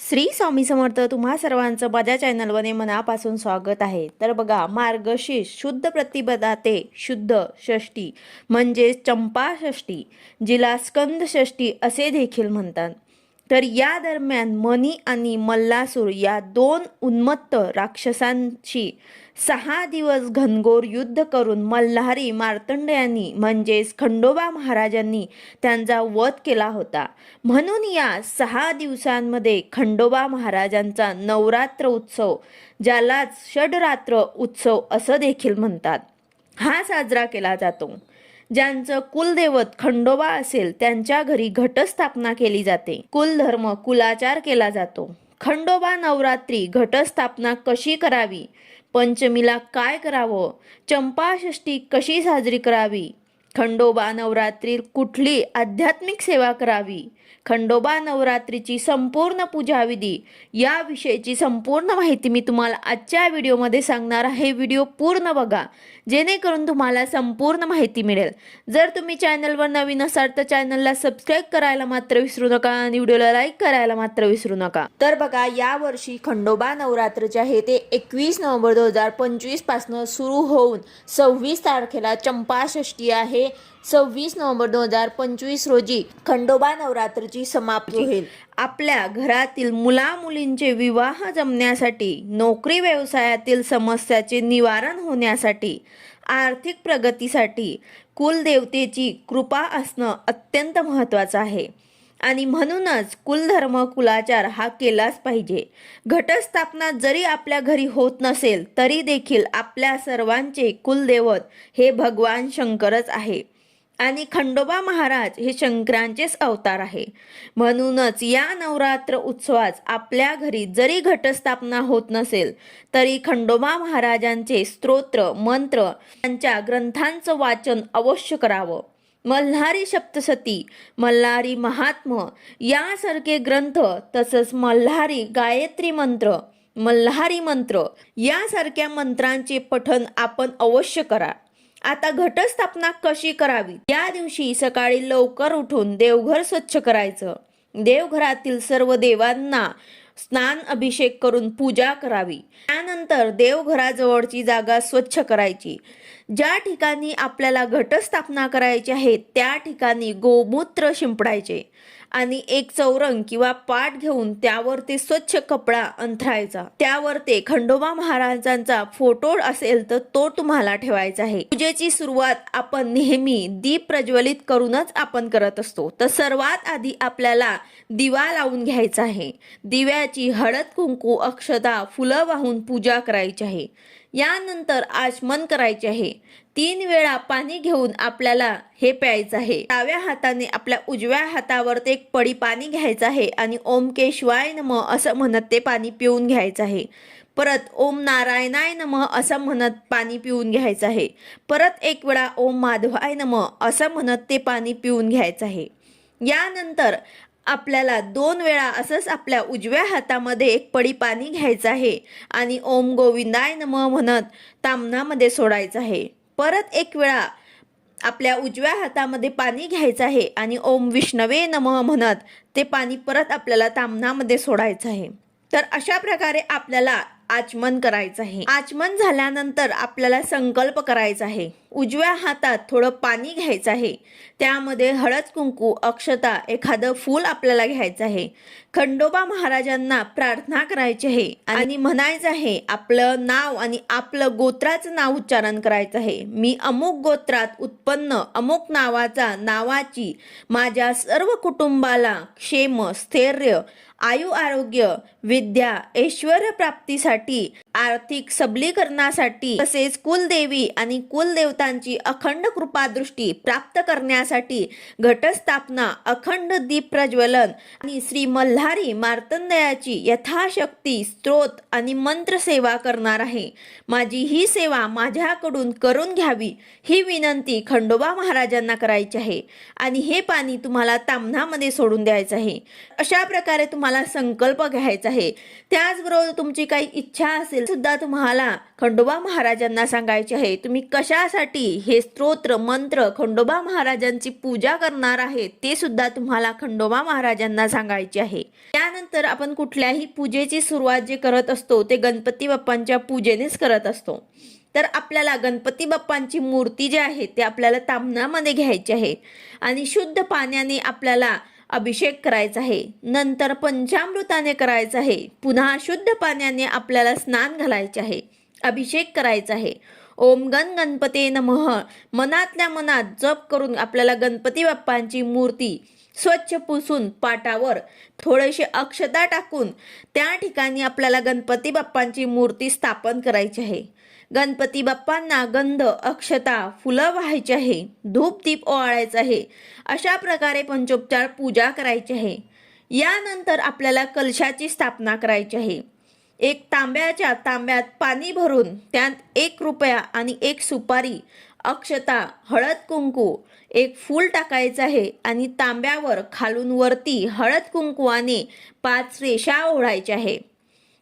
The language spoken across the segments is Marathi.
श्री स्वामी समर्थ तुम्हा सर्वांचं माझ्या चॅनलवर मनापासून स्वागत आहे। तर बघा, मार्गशीर्ष शुद्ध प्रतिपदा ते शुद्ध षष्ठी म्हणजे चंपा षष्ठी, जिला स्कंद षष्ठी असे देखील म्हणतात। तर या दरम्यान मणी आणि मल्लासूर या दोन उन्मत्त राक्षसांशी 6 दिवस घनघोर युद्ध करून मल्हारी मार्तंडयांनी म्हणजेच खंडोबा महाराजांनी त्यांचा वध केला होता। म्हणून या 6 दिवसांमध्ये खंडोबा महाराजांचा नवरात्र उत्सव, ज्यालाच षडरात्र उत्सव असं देखील म्हणतात, हा साजरा केला जातो। ज्यांचं कुलदैवत खंडोबा असेल त्यांच्या घरी घटस्थापना केली जाते। कुलधर्म कुलाचार केला जातो। खंडोबा नवरात्री घटस्थापना कशी करावी, पंचमीला काय करावं, चंपाषष्ठी कशी साजरी करावी, खंडोबा नवरात्रीत कुठली आध्यात्मिक सेवा करावी, खंडोबा नवरात्रीची संपूर्ण पूजाविधी याविषयीची संपूर्ण माहिती मी तुम्हाला आजच्या व्हिडिओमध्ये सांगणार आहे। व्हिडिओ पूर्ण बघा जेणेकरून तुम्हाला संपूर्ण माहिती मिळेल। जर तुम्ही चॅनलवर नवीन असाल तर चॅनलला सबस्क्राईब करायला मात्र विसरू नका आणि व्हिडिओला लाईक करायला मात्र विसरू नका। तर बघा, या वर्षी खंडोबा नवरात्रचे आहे ते 21 नोव्हेंबर 2025 पासून सुरू होऊन 26 तारखेला चंपाषष्ठी आहे। 26 नोव्हेंबर 2025 रोजी खंडोबा नवरात्रीची समाप्ती होईल। आपल्या घरातील मुलामुलींचे विवाह जमण्यासाठी, नोकरी व्यवसायातील समस्याचे निवारण होण्यासाठी, आर्थिक प्रगतीसाठी कुलदेवतेची कृपा असणं अत्यंत महत्त्वाचं आहे आणि म्हणूनच कुलधर्म कुलाचार हा केलाच पाहिजे। घटस्थापना जरी आपल्या घरी होत नसेल तरी देखील आपल्या सर्वांचे कुलदैवत हे भगवान शंकरच आहे आणि खंडोबा महाराज हे शंकरांचेच अवतार आहे। म्हणूनच या नवरात्र उत्सवात आपल्या घरी जरी घटस्थापना होत नसेल तरी खंडोबा महाराजांचे स्तोत्र मंत्र त्यांच्या ग्रंथांचं वाचन अवश्य करावं। मल्हारी सप्तशती, मल्हारी महात्म यासारखे ग्रंथ, तसंच मल्हारी गायत्री मंत्र, मल्हारी मंत्र यासारख्या मंत्रांचे पठण आपण अवश्य करा। आता घटस्थापना कशी करावी, या दिवशी सकाळी लवकर उठून देवघर स्वच्छ करायचं। देवघरातील सर्व देवांना स्नान अभिषेक करून पूजा करावी। त्यानंतर देवघराजवळची जागा स्वच्छ करायची। ज्या ठिकाणी आपल्याला घटस्थापना करायची आहे त्या ठिकाणी गोमूत्र शिंपडायचे आणि एक चौरंग किंवा पाट घेऊन त्यावर ते स्वच्छ कपडा अंथरायचा। त्यावर ते खंडोबा महाराजांचा फोटो असेल तर तो तुम्हाला ठेवायचा आहे। पूजेची सुरुवात आपण नेहमी दीप प्रज्वलित करूनच आपण करत असतो। तर सर्वात आधी आपल्याला दिवा लावून घ्यायचा आहे। दिव्याची हळद कुंकू अक्षता फुलं वाहून पूजा करायची आहे। यानंतर आचमन करायचे आहे। 3 वेळा पाणी घेऊन आपल्याला हे प्यायचं आहे। डाव्या हाताने आपल्या उजव्या हातावर ते एक पडी पाणी घ्यायचं आहे आणि ओम केशवाय नमः असं म्हणत ते पाणी पिऊन घ्यायचं आहे। परत ओम नारायणाय नमः असं म्हणत पाणी पिऊन घ्यायचं आहे। परत एक वेळा ओम माधवाय नमः असं म्हणत ते पाणी पिऊन घ्यायचं आहे। यानंतर आपल्याला 2 वेळा असंच आपल्या उजव्या हातामध्ये एक पडी पाणी घ्यायचं आहे आणि ओम गोविंदाय नमः म्हणत ताम्हणामध्ये सोडायचं आहे। परत एक वेळा आपल्या उजव्या हातामध्ये पाणी घ्यायचं आहे आणि ओम विष्णवे नमः म्हणत ते पाणी परत आपल्याला ताम्हणामध्ये सोडायचं आहे। तर अशा प्रकारे आपल्याला आचमन करायचं आहे। आचमन झाल्यानंतर आपल्याला संकल्प करायचा आहे। उजव्या हातात थोडं पाणी घ्यायचं आहे, त्यामध्ये हळद कुंकू अक्षता एखादं फूल आपल्याला घ्यायचं आहे। खंडोबा महाराजांना प्रार्थना करायची आहे आणि म्हणायचं आहे, आपलं नाव आणि आपलं गोत्राचं नाव उच्चारण करायचं आहे। मी अमुक गोत्रात उत्पन्न अमुक नावाची माझ्या सर्व कुटुंबाला क्षेम स्थैर्य आयु आरोग्य विद्या ऐश्वर्य प्राप्तीसाठी आर्थिक सबलीकरणासाठी तसेच कुलदेवी आणि कुलदेवतांची अखंड कृपादृष्टी प्राप्त करण्यासाठी घटस्थापना अखंड दीप प्रज्वलन आणि श्री मल्हारी मार्तंडयाची यथाशक्ती स्तोत्र आणि मंत्र सेवा करणार आहे। माझी ही सेवा माझ्याकडून करून घ्यावी ही विनंती खंडोबा महाराजांना करायची आहे आणि हे पाणी तुम्हाला ताम्हणामध्ये सोडून द्यायचं आहे। अशा प्रकारे तुम्हाला संकल्प घ्यायचा आहे। त्याचबरोबर तुमची काही इच्छा असेल सुद्धा तुम्हाला खंडोबा महाराजांना सांगायची आहे। तुम्ही कशासाठी त्यासाठी हे स्तोत्र मंत्र खंडोबा महाराजांची पूजा करणार आहे ते सुद्धा तुम्हाला खंडोबा महाराजांना सांगायचे आहे। त्यानंतर आपण कुठल्याही पूजेची सुरुवात जे करत असतो ते गणपती बाप्पांच्या पूजेनेच करत असतो। तर आपल्याला गणपती बाप्पांची मूर्ती जी आहे ते आपल्याला ताम्हणामध्ये घ्यायची आहे आणि शुद्ध पाण्याने आपल्याला अभिषेक करायचा आहे। नंतर पंचामृताने करायचा आहे। पुन्हा शुद्ध पाण्याने आपल्याला स्नान घालायचे आहे, अभिषेक करायचा आहे। ओम गण गणपते नमः मनातल्या मनात जप करून आपल्याला गणपती बाप्पांची मूर्ती स्वच्छ पुसून पाटावर थोडेसे अक्षता टाकून त्या ठिकाणी आपल्याला गणपती बाप्पांची मूर्ती स्थापन करायची आहे। गणपती बाप्पांना गंध अक्षता फुलं व्हायची आहे, धूप दीप ओवाळायचा आहे। अशा प्रकारे पंचोपचार पूजा करायची आहे। यानंतर आपल्याला कलशाची स्थापना करायची आहे। एक तांब्यात पाणी भरून त्यात 1 रुपया आणि 1 सुपारी, अक्षता, हळद कुंकू, 1 फूल टाकायचं आहे आणि तांब्यावर खालून वरती हळद कुंकवाने 5 रेषा ओढायच्या आहे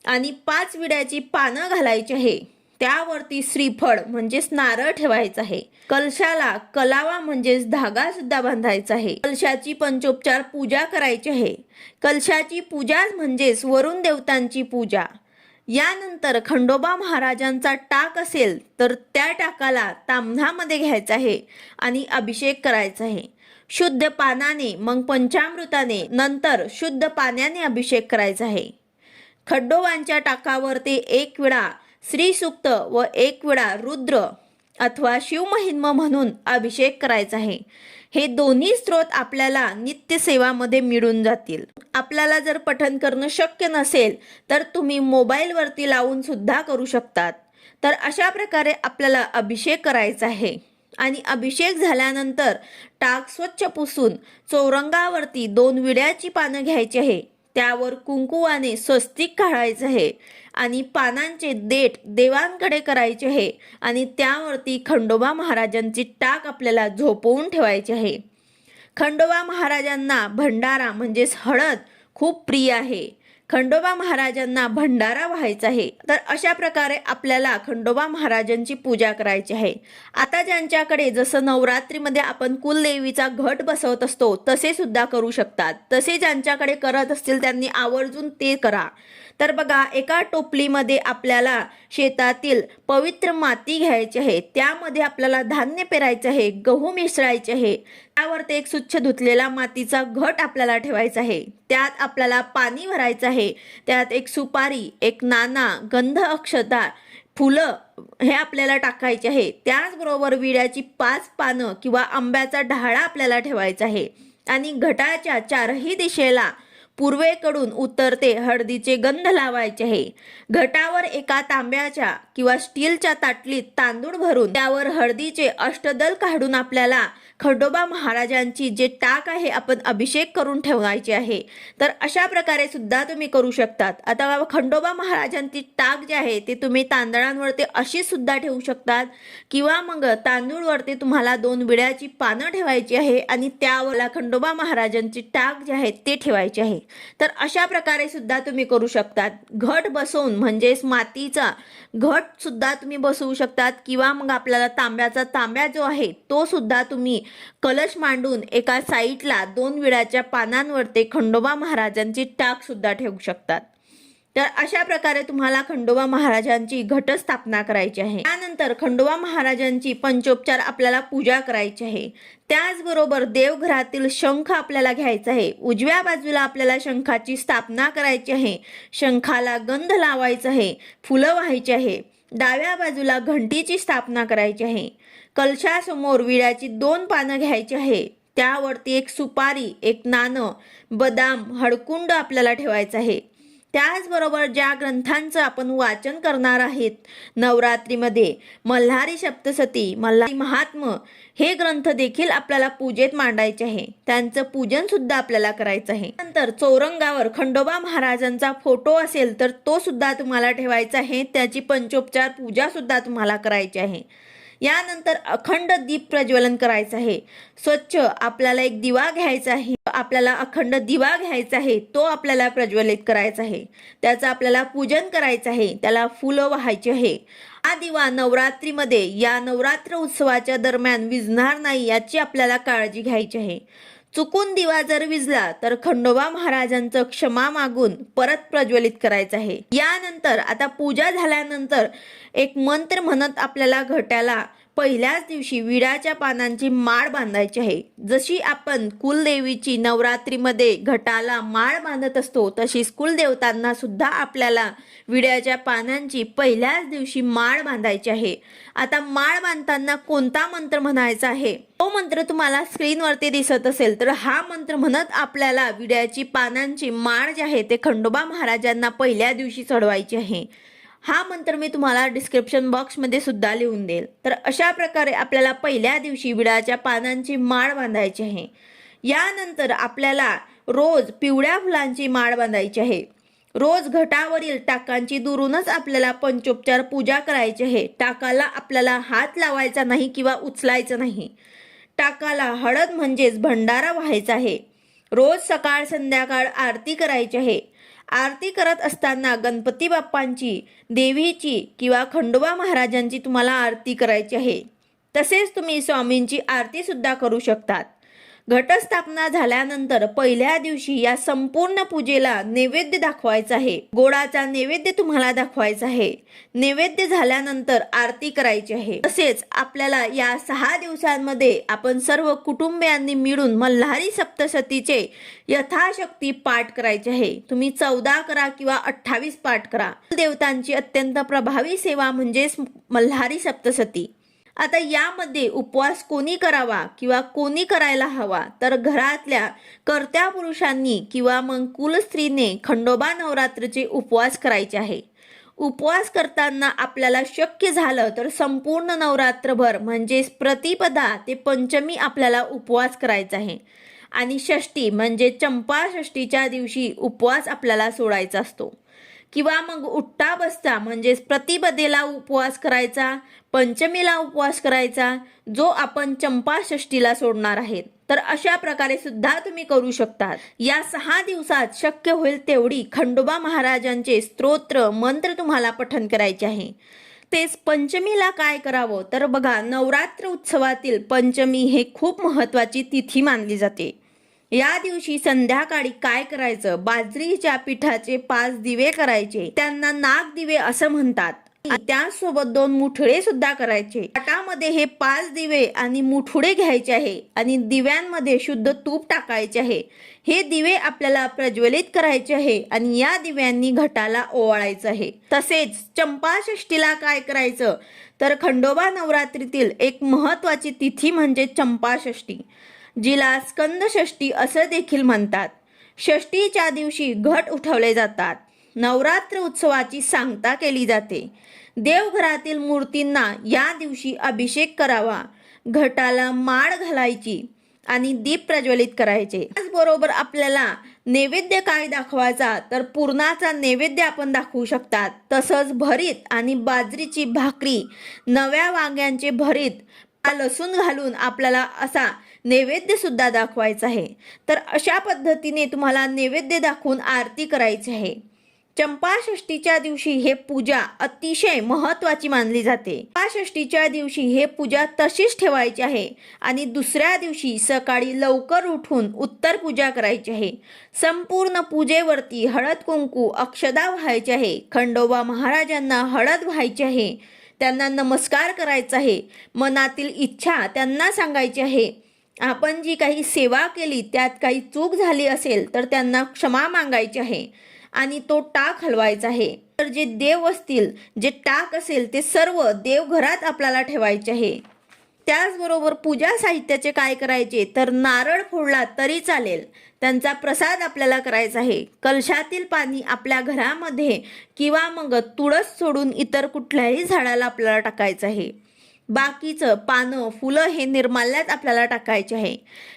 आणि 5 विड्याची पानं घालायची आहे। त्यावरती श्रीफळ म्हणजेच नारळ ठेवायचा आहे। कलशाला कलावा म्हणजेच धागा सुद्धा बांधायचा आहे। कलशाची पंचोपचार पूजा करायची आहे। कलशाची पूजा म्हणजेच वरुण देवतांची पूजा। यानंतर खंडोबा महाराजांचा टाक असेल तर त्या टाकाला ताम्हणामध्ये घ्यायचा आहे आणि अभिषेक करायचा आहे शुद्ध पानाने, मग पंचामृताने, नंतर शुद्ध पाण्याने अभिषेक करायचा आहे। खंडोबांच्या टाकावर ते 1 वेळा श्री सूक्त व 1 वेळा रुद्र अथवा शिवमहिम्न म्हणून अभिषेक करायचा आहे। हे दोन्ही स्तोत्र आपल्याला नित्यसेवामध्ये मिळून जातील। आपल्याला जर पठण करणं शक्य नसेल तर तुम्ही मोबाईलवरती लावून सुद्धा करू शकतात। तर अशा प्रकारे आपल्याला अभिषेक करायचा आहे आणि अभिषेक झाल्यानंतर टाक स्वच्छ पुसून चौरंगावरती 2 विड्याची पानं घ्यायची आहे। त्यावर कुंकुवाने स्वस्तिक काढायचं आहे आणि पानांचे देठ देवांकडे करायचे आहे आणि त्यावरती खंडोबा महाराजांची टाक आपल्याला झोपवून ठेवायची आहे। खंडोबा महाराजांना भंडारा म्हणजेच हळद खूप प्रिय आहे। खंडोबा महाराजांना भंडारा व्हायचा आहे। तर अशा प्रकारे आपल्याला खंडोबा महाराजांची पूजा करायची आहे। आता ज्यांच्याकडे जसं नवरात्रीमध्ये आपण कुलदेवीचा घट बसवत असतो तसे सुद्धा करू शकतात। तसे ज्यांच्याकडे करत असतील त्यांनी आवर्जून ते करा। तर बघा, एका टोपलीमध्ये आपल्याला शेतातील पवित्र माती घ्यायची आहे। त्यामध्ये आपल्याला धान्य पेरायचे आहे, गहू मिसळायचे आहे। त्यावर ते एक स्वच्छ धुतलेला मातीचा घट आपल्याला ठेवायचा आहे। त्यात आपल्याला पाणी भरायचं आहे। त्यात 1 सुपारी, 1 नाणा, गंध अक्षता, फुलं हे आपल्याला टाकायचे आहे। त्याचबरोबर विड्याची 5 पानं किंवा आंब्याचा ढाळा आपल्याला ठेवायचा आहे आणि घटाच्या 4ही दिशेला पूर्वेकडून उत्तर हळदीचे गंध लावायचे आहे। घटावर एका तांब्याच्या किंवा स्टीलच्या ताटलीत तांदूळ भरून त्यावर हळदीचे अष्टदल काढून आपल्याला खंडोबा महाराजांची जे टाक आहे आपण अभिषेक करून ठेवायचे आहे। तर अशा प्रकारे सुद्धा तुम्ही करू शकतात। आता खंडोबा महाराजांची टाक जे आहे ते तुम्ही तांदळांवरती अशी सुद्धा ठेवू शकतात किंवा मग तांदूळवरती तुम्हाला 2 विड्याची पानं ठेवायची आहे आणि त्यावर खंडोबा महाराजांची टाक जे आहे ते ठेवायचे आहे। तर अशा प्रकारे सुद्धा तुम्ही करू शकतात। घट बसवून म्हणजेच मातीचा घट सुद्धा तुम्ही बसवू शकतात किंवा मग आपल्याला तांब्या जो आहे तो सुद्धा तुम्ही कलश मांडून एका साईडला 2 विड्याच्या पानांवरती खंडोबा महाराजांची टाक सुद्धा ठेवू शकतात। तर अशा प्रकारे तुम्हाला खंडोबा महाराजांची घटस्थापना करायची आहे। त्यानंतर खंडोबा महाराजांची पंचोपचार आपल्याला पूजा करायची आहे। त्याचबरोबर देवघरातील शंख आपल्याला घ्यायचा आहे। उजव्या बाजूला आपल्याला शंखाची स्थापना करायची आहे। शंखाला गंध लावायचा आहे, फुलं व्हायची आहे। डाव्या बाजूला घंटीची स्थापना करायची आहे। कलशासमोर विड्याची 2 पानं घ्यायची आहे। त्यावरती 1 सुपारी, 1 नाणं, बदाम, हळकुंड आपल्याला ठेवायचं आहे। त्याचबरोबर ज्या ग्रंथांचं आपण वाचन करणार आहेत नवरात्रीमध्ये, मल्हारी सप्तशती, मल्हारी महात्म्य हे ग्रंथ देखील आपल्याला पूजेत मांडायचे आहे। त्यांचं पूजन सुद्धा आपल्याला करायचं आहे। नंतर चौरंगावर खंडोबा महाराजांचा फोटो असेल तर तो सुद्धा तुम्हाला ठेवायचा आहे। त्याची पंचोपचार पूजा सुद्धा तुम्हाला करायची आहे। यानंतर अखंड दीप प्रज्वलन करायचं आहे। स्वच्छ आपल्याला 1 दिवा घ्यायचा आहे। आपल्याला अखंड दिवा घ्यायचा आहे, तो आपल्याला प्रज्वलित करायचा आहे। त्याचं आपल्याला पूजन करायचं आहे, त्याला फुलं वाहायची आहे हा दिवा नवरात्रीमध्ये या नवरात्र उत्सवाच्या दरम्यान विझणार नाही याची आपल्याला काळजी घ्यायची आहे. चुकून दिवा जर विझला तर खंडोबा महाराजांचं क्षमा मागून परत प्रज्वलित करायचं आहे. यानंतर आता पूजा झाल्यानंतर एक मंत्र म्हणत आपल्याला घटाला पहिल्याच दिवशी विड्याच्या पानांची माळ बांधायची आहे. जशी आपण कुलदेवीची नवरात्रीमध्ये घटाला माळ बांधत असतो तशीच कुलदेवतांना सुद्धा आपल्याला विड्याच्या पानांची पहिल्याच दिवशी माळ बांधायची आहे. आता माळ बांधताना कोणता मंत्र म्हणायचा आहे तो मंत्र तुम्हाला स्क्रीनवरती दिसत असेल तर हा मंत्र म्हणत आपल्याला विड्याची पानांची माळ जी आहे ते खंडोबा महाराजांना पहिल्या दिवशी चढवायची आहे. हा मंत्र मी तुम्हाला डिस्क्रिप्शन बॉक्समध्ये सुद्धा लिहून देईल. तर अशा प्रकारे आपल्याला पहिल्या दिवशी विड्याच्या पानांची माळ बांधायची आहे. यानंतर आपल्याला रोज पिवळ्या फुलांची माळ बांधायची आहे. रोज घटावरील टाकांची दुरूनच आपल्याला पंचोपचार पूजा करायची आहे. टाकाला आपल्याला हात लावायचा नाही किंवा उचलायचं नाही. टाकाला हळद म्हणजेच भंडारा व्हायचा आहे. रोज सकाळ संध्याकाळ आरती करायची आहे. आरती करत असताना गणपती बाप्पांची, देवीची किंवा खंडोबा महाराजांची तुम्हाला आरती करायची आहे. तसेच तुम्ही स्वामींची आरती सुद्धा करू शकतात. घटस्थापना झाल्यानंतर पहिल्या दिवशी या संपूर्ण पूजेला नैवेद्य दाखवायचा आहे. गोडाचा नैवेद्य तुम्हाला दाखवायचा आहे. नैवेद्य झाल्यानंतर आरती करायची आहे. तसेच आपल्याला या 6 दिवसांमध्ये आपण सर्व कुटुंबियांनी मिळून मल्हारी सप्तशतीचे यथाशक्ती पाठ करायचे आहे. तुम्ही 14 करा किंवा 28 पाठ करा. देवतांची अत्यंत प्रभावी सेवा म्हणजेच मल्हारी सप्तशती. आता यामध्ये उपवास कोणी करावा किंवा कोणी करायला हवा तर घरातल्या कर्त्या पुरुषांनी किंवा मग कुलस्त्रीने खंडोबा नवरात्रीचे उपवास करायचे आहे. उपवास करताना आपल्याला शक्य झालं तर संपूर्ण नवरात्रभर म्हणजेच प्रतिपदा ते पंचमी आपल्याला उपवास करायचा आहे. आणि षष्टी म्हणजे चंपा षष्टीच्या दिवशी उपवास आपल्याला सोडायचा असतो. किंवा मग उठता बसता म्हणजेच प्रतिपदेला उपवास करायचा, पंचमीला उपवास करायचा जो आपण चंपा षष्टीला सोडणार आहेत. तर अशा प्रकारे सुद्धा तुम्ही करू शकतात. या 6 दिवसात शक्य होईल तेवढी खंडोबा महाराजांचे स्तोत्र मंत्र तुम्हाला पठण करायचे आहे. तेच पंचमीला काय करावं तर बघा, नवरात्र उत्सवातील पंचमी हे खूप महत्त्वाची तिथी मानली जाते. या दिवशी संध्याकाळी काय करायचं, बाजरीच्या पिठाचे 5 दिवे करायचे. त्यांना नाग दिवे असं म्हणतात. त्यासोबत 2 मुठडे सुद्धा करायचे. ताटामध्ये हे 5 दिवे आणि मुठडे घ्यायचे आहे आणि दिव्यांमध्ये शुद्ध तूप टाकायचे आहे. हे दिवे आपल्याला प्रज्वलित करायचे आहे आणि या दिव्यांनी घटाला ओवाळायचं आहे. तसेच चंपा षष्टीला काय करायचं तर खंडोबा नवरात्रीतील एक महत्त्वाची तिथी म्हणजे चंपा षष्टी, जिला स्कंद षष्टी असं देखील म्हणतात. षष्टीच्या दिवशी घट उठवले जातात. नवरात्र उत्सवाची सांगता केली जाते. देवघरातील मूर्तींना या दिवशी अभिषेक करावा, घटाला माळ घालायची आणि दीप प्रज्वलित करायचे. त्याचबरोबर आपल्याला नैवेद्य काय दाखवायचा तर पुरणाचा नैवेद्य आपण दाखवू शकतात. तसंच भरीत आणि बाजरीची भाकरी, नव्या वांग्यांचे भरीत, लसूण घालून आपल्याला असा नैवेद्य सुद्धा दाखवायचा आहे. तर अशा पद्धतीने तुम्हाला नैवेद्य दाखवून आरती करायची आहे. चंपा षष्टीच्या दिवशी हे पूजा अतिशय महत्त्वाची मानली जाते. चंपा षष्टीच्या दिवशी हे पूजा तशीच ठेवायची आहे आणि दुसऱ्या दिवशी सकाळी लवकर उठून उत्तर पूजा करायची आहे. संपूर्ण पूजेवरती हळद कुंकू अक्षदा व्हायचे आहे. खंडोबा महाराजांना हळद व्हायची आहे. त्यांना नमस्कार करायचा आहे. मनातील इच्छा त्यांना सांगायची आहे. आपण जी काही सेवा केली त्यात काही चूक झाली असेल तर त्यांना क्षमा मागायची आहे आणि तो टाक हलवायचा आहे. तर जे देव असतील, जे टाक असेल ते सर्व देवघरात आपल्याला ठेवायचे आहे. त्याचबरोबर पूजा साहित्याचे काय करायचे तर नारळ फोडला तरी चालेल, त्यांचा प्रसाद आपल्याला करायचा आहे. कलशातील पाणी आपल्या घरामध्ये किंवा मग तुळस सोडून इतर कुठल्याही झाडाला आपल्याला टाकायचं आहे. बाकीचं पानं फुलं हे निर्माल्यात आपल्याला टाकायचे आहे.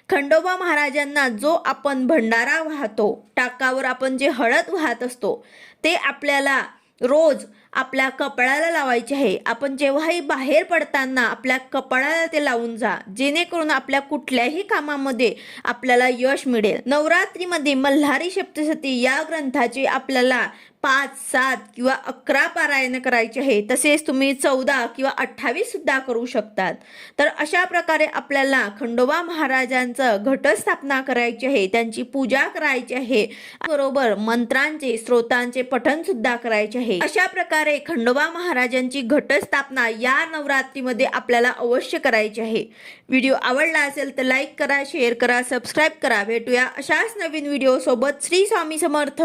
खंडोबा महाराजांना जो आपण भंडारा वाहतो, टाकावर आपण जे हळद वाहत असतो ते आपल्याला रोज आपल्या कपाळाला लावायचे आहे. आपण जेव्हाही बाहेर पडताना आपल्या कपाळाला ते लावून जा, जेणेकरून आपल्या कुठल्याही कामामध्ये आपल्याला यश मिळेल. नवरात्रीमध्ये मल्हारी सप्तशती या ग्रंथाचे आपल्याला 5, 7 किंवा 11 पारायण करायचे आहे. तसेच तुम्ही 14 किंवा 28 सुद्धा करू शकतात. तर अशा प्रकारे आपल्याला खंडोबा महाराजांचं घटस्थापना करायची आहे, त्यांची पूजा करायची आहे, बरोबर मंत्रांचे स्तोत्रांचे पठण सुद्धा करायचे आहे. अशा प्रकारे खंडोबा महाराजांची घटस्थापना या नवरात्रीमध्ये आपल्याला अवश्य करायची आहे. व्हिडिओ आवडला असेल तर लाईक करा, शेअर करा, सबस्क्राईब करा. भेटूया अशाच नवीन व्हिडिओ सोबत. श्री स्वामी समर्थ.